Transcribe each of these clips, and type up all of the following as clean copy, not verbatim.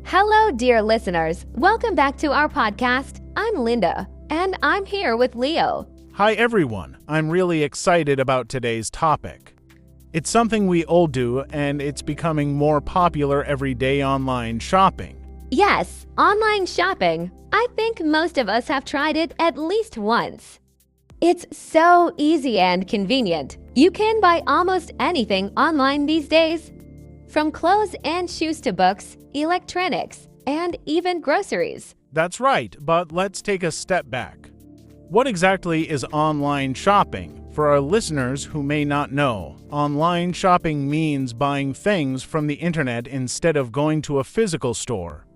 Hello, dear listeners. Welcome back to our podcast. I'm Linda, and I'm here with Leo. Hi, everyone. I'm really excited about today's topic. It's something we all do, and it's becoming more popular every day: online shopping. Yes, online shopping. I think most of us have tried it at least once. It's so easy and convenient. You can buy almost anything online these days. From clothes and shoes to books, electronics, and even groceries. That's right, but let's take a step back. What exactly is online shopping? For our listeners who may not know, online shopping means buying things from the internet instead of going to a physical store.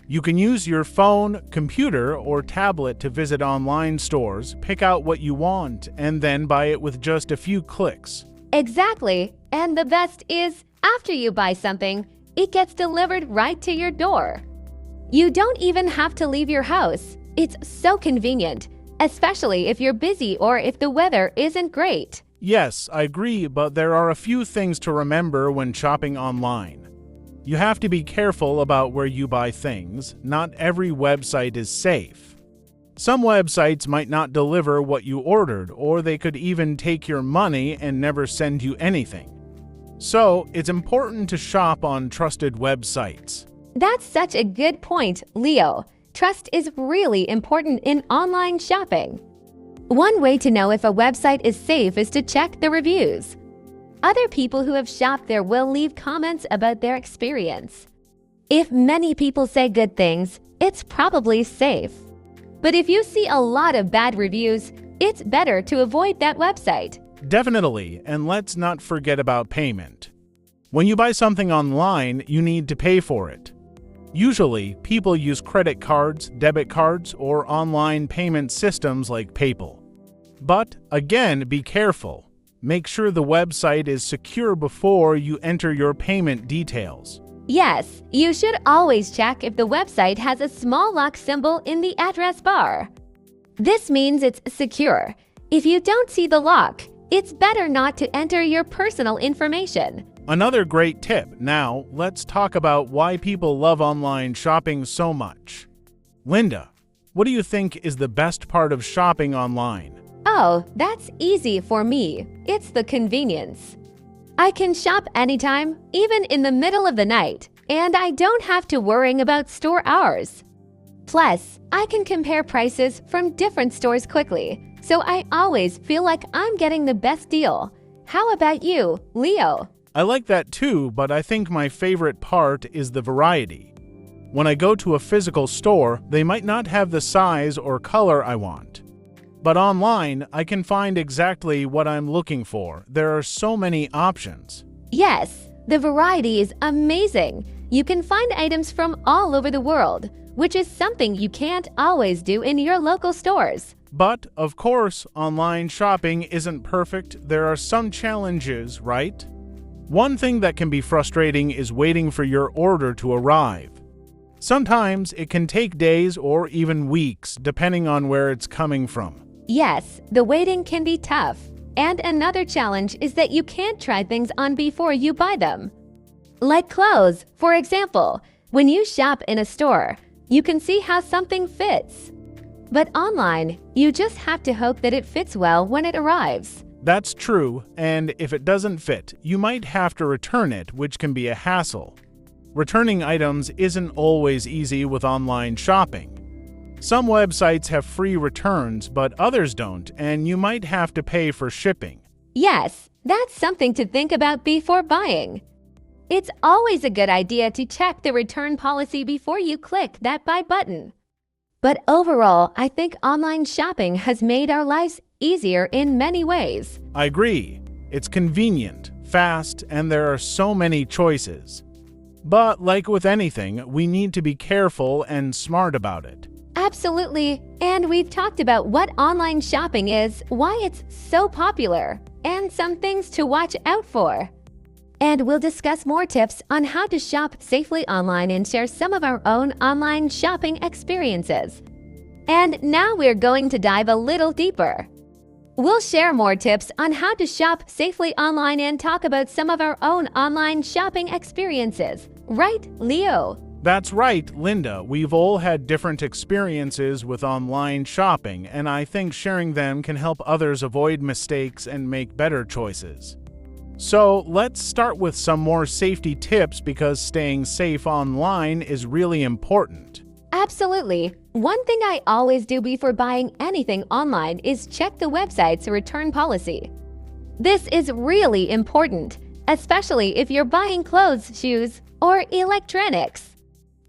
You can use your phone, computer, or tablet to visit online stores, pick out what you want, and then buy it with just a few clicks. Exactly. And the best is, after you buy something, it gets delivered right to your door. You don't even have to leave your house. It's so convenient, especially if you're busy or if the weather isn't great. Yes, I agree, but there are a few things to remember when shopping online. You have to be careful about where you buy things. Not every website is safe. Some websites might not deliver what you ordered, or they could even take your money and never send you anything. So, it's important to shop on trusted websites. That's such a good point, Leo. Trust is really important in online shopping. One way to know if a website is safe is to check the reviews. Other people who have shopped there will leave comments about their experience. If many people say good things, it's probably safe. But if you see a lot of bad reviews, it's better to avoid that website. Definitely, and let's not forget about payment. When you buy something online, you need to pay for it. Usually, people use credit cards, debit cards, or online payment systems like PayPal. But again, be careful. Make sure the website is secure before you enter your payment details. Yes, you should always check if the website has a small lock symbol in the address bar. This means it's secure. If you don't see the lock, it's better not to enter your personal information. Another great tip. Now, let's talk about why people love online shopping so much. Linda, what do you think is the best part of shopping online? Oh, that's easy for me. It's the convenience. I can shop anytime, even in the middle of the night, and I don't have to worry about store hours. Plus, I can compare prices from different stores quickly, so I always feel like I'm getting the best deal. How about you, Leo? I like that too, but I think my favorite part is the variety. When I go to a physical store, they might not have the size or color I want. But online, I can find exactly what I'm looking for. There are so many options. Yes, the variety is amazing. You can find items from all over the world, which is something you can't always do in your local stores. But, of course, online shopping isn't perfect. There are some challenges, right? One thing that can be frustrating is waiting for your order to arrive. Sometimes it can take days or even weeks, depending on where it's coming from. Yes, the waiting can be tough. And another challenge is that you can't try things on before you buy them. Like clothes, for example. When you shop in a store, you can see how something fits. But online, you just have to hope that it fits well when it arrives. That's true, and if it doesn't fit, you might have to return it, which can be a hassle. Returning items isn't always easy with online shopping. Some websites have free returns, but others don't, and you might have to pay for shipping. Yes, that's something to think about before buying. It's always a good idea to check the return policy before you click that buy button. But overall, I think online shopping has made our lives easier in many ways. I agree. It's convenient, fast, and there are so many choices. But like with anything, we need to be careful and smart about it. Absolutely. And we've talked about what online shopping is, why it's so popular, and some things to watch out for. And we'll discuss more tips on how to shop safely online and share some of our own online shopping experiences. And now we're going to dive a little deeper. We'll share more tips on how to shop safely online and talk about some of our own online shopping experiences. Right, Leo? That's right, Linda. We've all had different experiences with online shopping, and I think sharing them can help others avoid mistakes and make better choices. So let's start with some more safety tips because staying safe online is really important. Absolutely. One thing I always do before buying anything online is check the website's return policy. This is really important, especially if you're buying clothes, shoes, or electronics.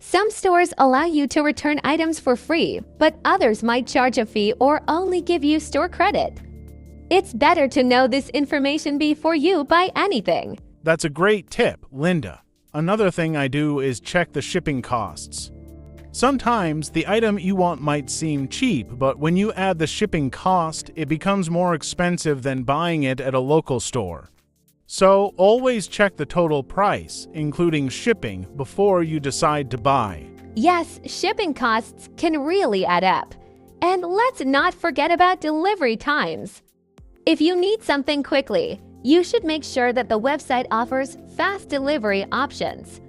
Some stores allow you to return items for free, but others might charge a fee or only give you store credit. It's better to know this information before you buy anything. That's a great tip, Linda. Another thing I do is check the shipping costs. Sometimes the item you want might seem cheap, but when you add the shipping cost, it becomes more expensive than buying it at a local store. So always check the total price, including shipping, before you decide to buy. Yes, shipping costs can really add up. And let's not forget about delivery times. If you need something quickly, you should make sure that the website offers fast delivery options.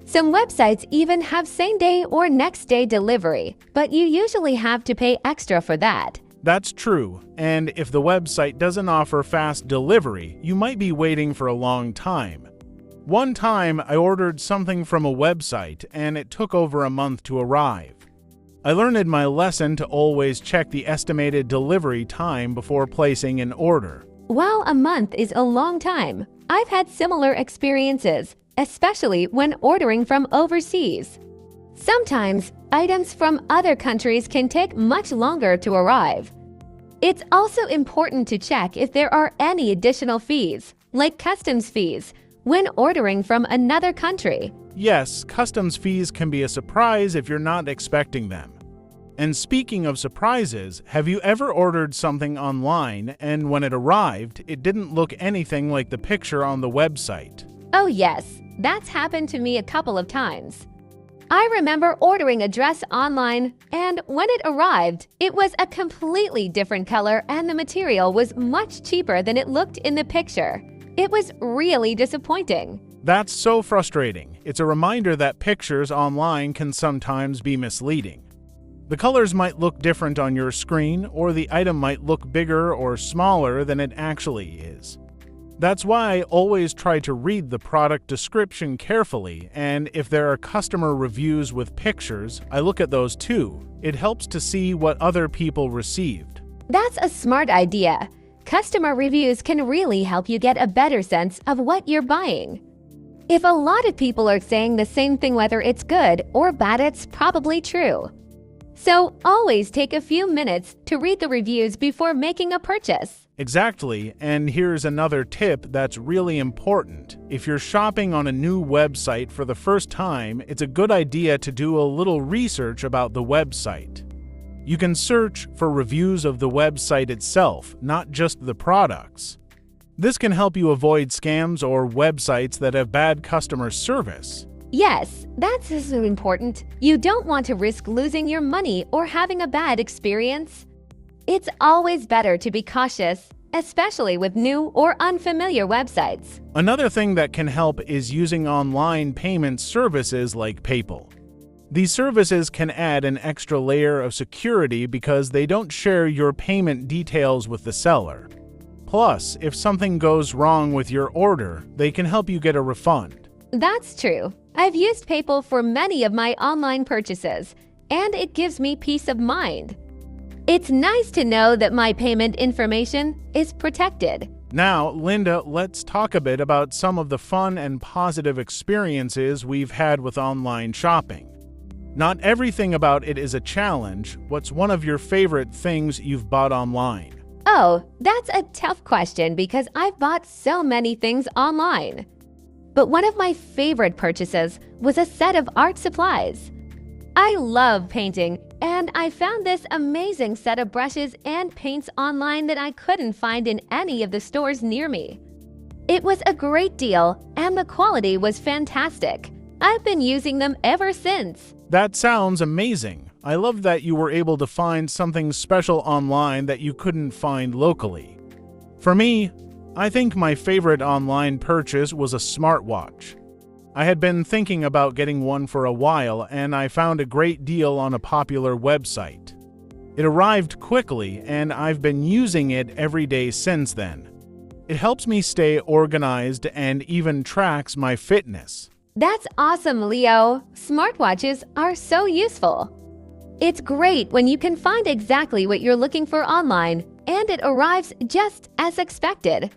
Some websites even have same-day or next-day delivery, but you usually have to pay extra for that. That's true, and if the website doesn't offer fast delivery, you might be waiting for a long time. One time, I ordered something from a website, and it took over a month to arrive. I learned my lesson to always check the estimated delivery time before placing an order. While a month is a long time, I've had similar experiences, especially when ordering from overseas. Sometimes, items from other countries can take much longer to arrive. It's also important to check if there are any additional fees, like customs fees, when ordering from another country. Yes, customs fees can be a surprise if you're not expecting them. And speaking of surprises, have you ever ordered something online and when it arrived, it didn't look anything like the picture on the website? Oh yes, that's happened to me a couple of times. I remember ordering a dress online, and when it arrived, it was a completely different color and the material was much cheaper than it looked in the picture. It was really disappointing. That's so frustrating. It's a reminder that pictures online can sometimes be misleading. The colors might look different on your screen, or the item might look bigger or smaller than it actually is. That's why I always try to read the product description carefully, and if there are customer reviews with pictures, I look at those too. It helps to see what other people received. That's a smart idea. Customer reviews can really help you get a better sense of what you're buying. If a lot of people are saying the same thing, whether it's good or bad, it's probably true. So always take a few minutes to read the reviews before making a purchase. Exactly, and here's another tip that's really important. If you're shopping on a new website for the first time, it's a good idea to do a little research about the website. You can search for reviews of the website itself, not just the products. This can help you avoid scams or websites that have bad customer service. Yes, that's so important. You don't want to risk losing your money or having a bad experience. It's always better to be cautious, especially with new or unfamiliar websites. Another thing that can help is using online payment services like PayPal. These services can add an extra layer of security because they don't share your payment details with the seller. Plus, if something goes wrong with your order, they can help you get a refund. That's true. I've used PayPal for many of my online purchases, and it gives me peace of mind. It's nice to know that my payment information is protected. Now, Linda, let's talk a bit about some of the fun and positive experiences we've had with online shopping. Not everything about it is a challenge. What's one of your favorite things you've bought online? Oh, that's a tough question because I've bought so many things online. But one of my favorite purchases was a set of art supplies. I love painting, and I found this amazing set of brushes and paints online that I couldn't find in any of the stores near me. It was a great deal, and the quality was fantastic. I've been using them ever since. That sounds amazing. I love that you were able to find something special online that you couldn't find locally. For me, I think my favorite online purchase was a smartwatch. I had been thinking about getting one for a while, and I found a great deal on a popular website. It arrived quickly, and I've been using it every day since then. It helps me stay organized and even tracks my fitness. That's awesome, Leo. Smartwatches are so useful. It's great when you can find exactly what you're looking for online, and it arrives just as expected.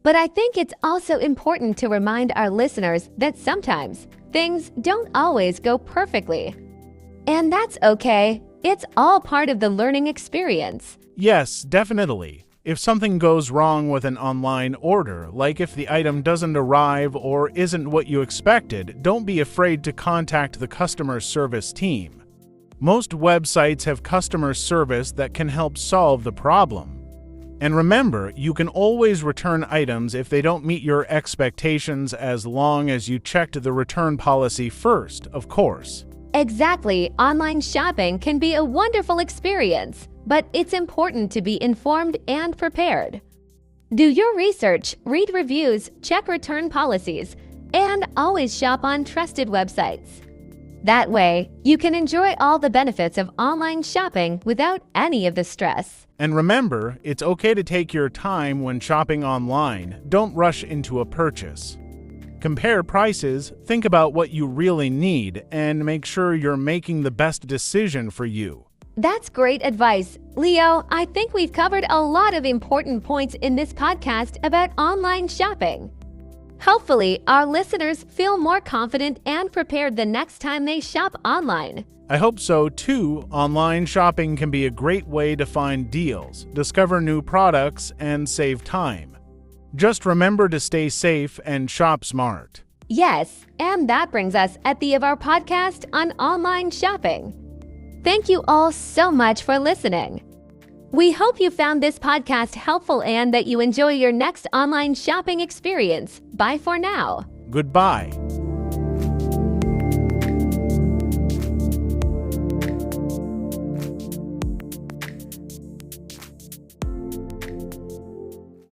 But I think it's also important to remind our listeners that sometimes things don't always go perfectly. And that's okay. It's all part of the learning experience. Yes, definitely. If something goes wrong with an online order, like if the item doesn't arrive or isn't what you expected, don't be afraid to contact the customer service team. Most websites have customer service that can help solve the problem. And remember, you can always return items if they don't meet your expectations as long as you checked the return policy first, of course. Exactly, online shopping can be a wonderful experience, but it's important to be informed and prepared. Do your research, read reviews, check return policies, and always shop on trusted websites. That way, you can enjoy all the benefits of online shopping without any of the stress. And remember, it's okay to take your time when shopping online. Don't rush into a purchase. Compare prices, think about what you really need, and make sure you're making the best decision for you. That's great advice. Leo, I think we've covered a lot of important points in this podcast about online shopping. Hopefully, our listeners feel more confident and prepared the next time they shop online. I hope so too. Online shopping can be a great way to find deals, discover new products, and save time. Just remember to stay safe and shop smart. Yes, and that brings us at the end of our podcast on online shopping. Thank you all so much for listening. We hope you found this podcast helpful and that you enjoy your next online shopping experience. Bye for now. Goodbye.